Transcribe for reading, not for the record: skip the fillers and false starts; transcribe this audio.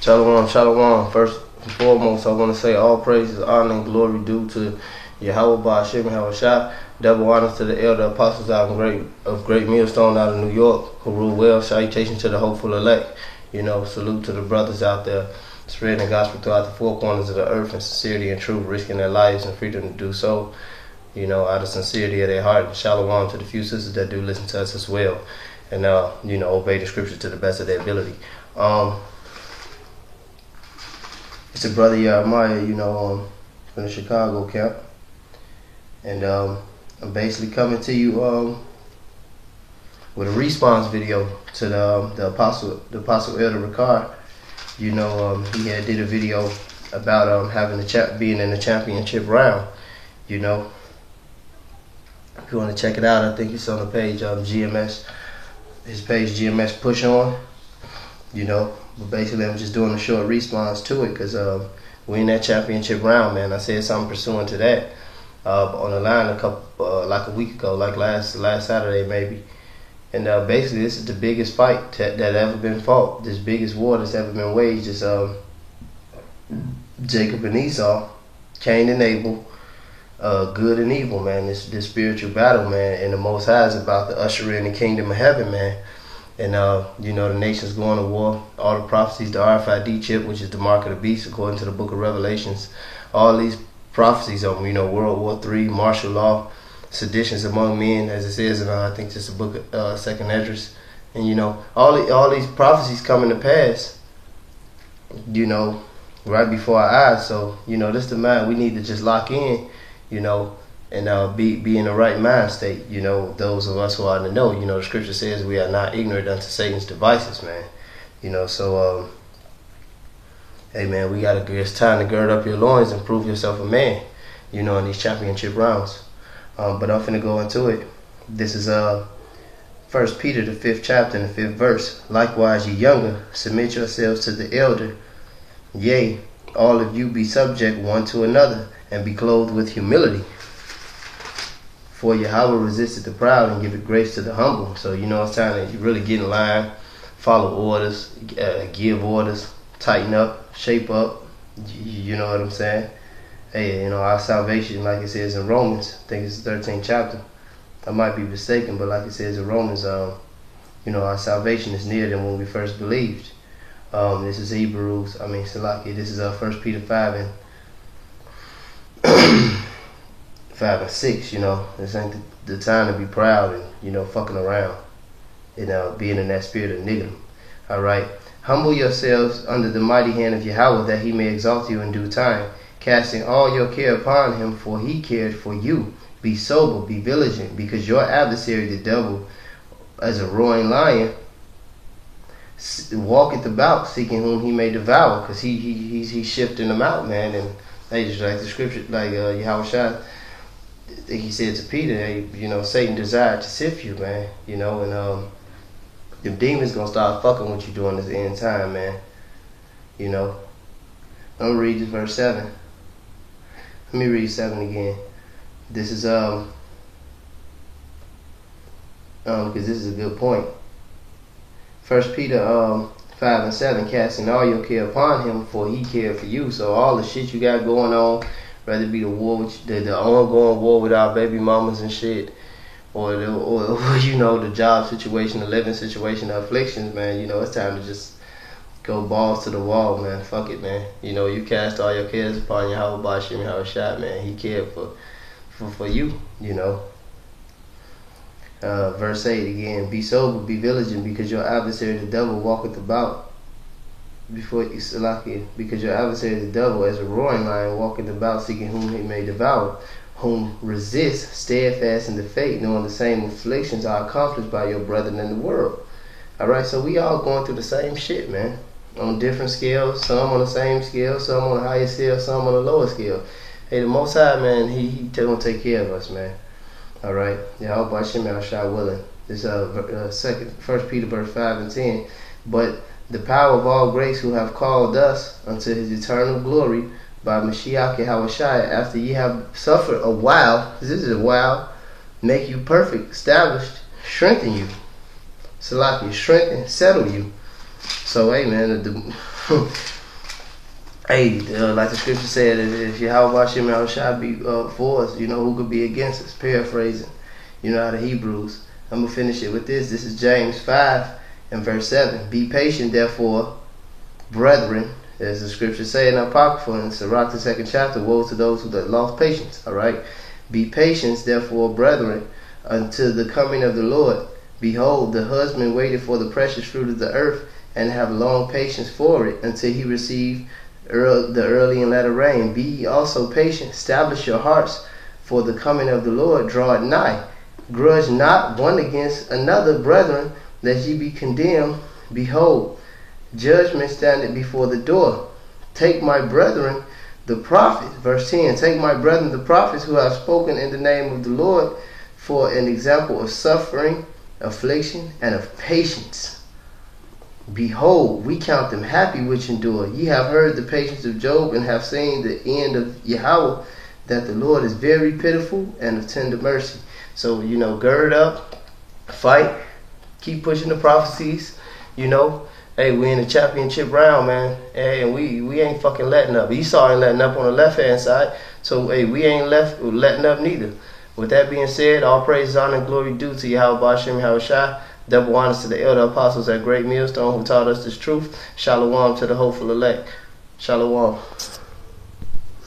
Shalom, shalom. First and foremost, I want to say all praises, honor, and glory due to Yahweh Ba'ashem Yahushua. Double honors to the elder apostles out of Great Millstone out of New York who rule well. Salutation to the hopeful elect. Salute to the brothers out there spreading the gospel throughout the four corners of the earth in sincerity and truth, risking their lives and freedom to do so. Out of sincerity of their heart. And shalom to the few sisters that do listen to us as well, and obey the scriptures to the best of their ability. It's a brother Jeremiah, from the Chicago camp, and I'm basically coming to you with a response video to the apostle Elder Ricard. He had did a video about being in the championship round. If you want to check it out, I think it's on the page GMS, his page GMS Push On. But basically I'm just doing a short response to it because we're in that championship round, man. I said something pursuant to that on the line like a week ago, like last Saturday maybe. And basically this is the biggest fight that ever been fought. This biggest war that's ever been waged is Jacob and Esau, Cain and Abel, good and evil, man. This spiritual battle, man. And the Most High is about to usher in the kingdom of heaven, man. And the nation's going to war. All the prophecies, the RFID chip, which is the mark of the beast, according to the book of Revelations. All these prophecies on, World War III, martial law, seditions among men, as it says in I think it's the book of Second Esdras. And all these prophecies coming to pass, right before our eyes. So this the mind we need to just lock in, and be in the right mind state. Those of us who are in the know, the scripture says we are not ignorant unto Satan's devices, man. So hey, man, it's time to gird up your loins and prove yourself a man, in these championship rounds. But I'm finna go into it. This is 1 Peter, the 5th chapter and the 5th verse. Likewise, ye younger, submit yourselves to the elder. Yea, all of you be subject one to another, and be clothed with humility. For Yahweh resisted the proud and giveth grace to the humble. So it's time to really get in line, follow orders, give orders, tighten up, shape up. You know what I'm saying? Hey, our salvation, like it says in Romans, I think it's the 13th chapter. I might be mistaken, but like it says in Romans, our salvation is nearer than when we first believed. This is this is 1 Peter 5 and 5 and 6. This ain't the time to be proud and fucking around and being in that spirit of niggardom. All right, humble yourselves under the mighty hand of Yahweh, that he may exalt you in due time, casting all your care upon him, for he cared for you. Be sober, be vigilant, because your adversary the devil, as a roaring lion, walketh about seeking whom he may devour, because he's shifting them out, man. And they just like the scripture, like Yahushua, he said to Peter, hey, Satan desired to sift you, man. And the demons gonna start fucking with you during this end time, man. I'm gonna read this verse 7. Let me read 7 again. This is because this is a good point. 1 Peter 5 and 7, casting all your care upon him, for he cared for you. So all the shit you got going on, whether it be the war with the ongoing war with our baby mamas and shit, or the job situation, the living situation, the afflictions, man. It's time to just go balls to the wall, man. Fuck it, man. You cast all your cares upon Yahweh Ba'ashem Yahushua, man. He cared for you. Verse 8 again. Be sober, be vigilant, because your adversary the devil walketh about because your adversary the devil, as a roaring lion, walketh about seeking whom he may devour, whom resist steadfast in the faith, knowing the same afflictions are accomplished by your brethren in the world. Alright, so we all going through the same shit, man. On different scales, some on the same scale, some on a higher scale, some on a lower scale. Hey, the Most High, man, he gonna take care of us, man. Alright, Yahweh Ba'ashem Yahushua willing. This 1 Peter verse 5 and 10. But the power of all grace, who have called us unto his eternal glory by Mashiach Yahushua, after ye have suffered a while, this is a while, make you perfect, established, strengthen you. Salaki, strengthen, settle you, So, hey, man, hey, like the scripture said, if Yahweh Hashem shall be for us, who could be against us? Paraphrasing, out of Hebrews. I'm going to finish it with this. This is James 5 and verse 7. Be patient, therefore, brethren, as the scripture say in Apocrypha in Sirach, the 2nd chapter, woe to those who that lost patience. All right? Be patient, therefore, brethren, until the coming of the Lord. Behold, the husband waited for the precious fruit of the earth, and have long patience for it, until he receive the early and latter rain. Be ye also patient, establish your hearts, for the coming of the Lord draweth nigh. Grudge not one against another, brethren, lest ye be condemned. Behold, judgment standeth before the door. Take my brethren the prophets, verse 10, take my brethren the prophets who have spoken in the name of the Lord for an example of suffering, affliction, and of patience. Behold, we count them happy which endure. Ye have heard the patience of Job, and have seen the end of Yahweh, that the Lord is very pitiful and of tender mercy. So, gird up, fight, keep pushing the prophecies, Hey, we in the championship round, man. Hey, and we ain't fucking letting up. Esau ain't letting up on the left-hand side. So, hey, we ain't letting up neither. With that being said, all praise, honor, and glory due to Yahweh Hashem Yahushua. Double honors to the elder apostles at Great Millstone who taught us this truth. Shalom to the hopeful elect. Shalom.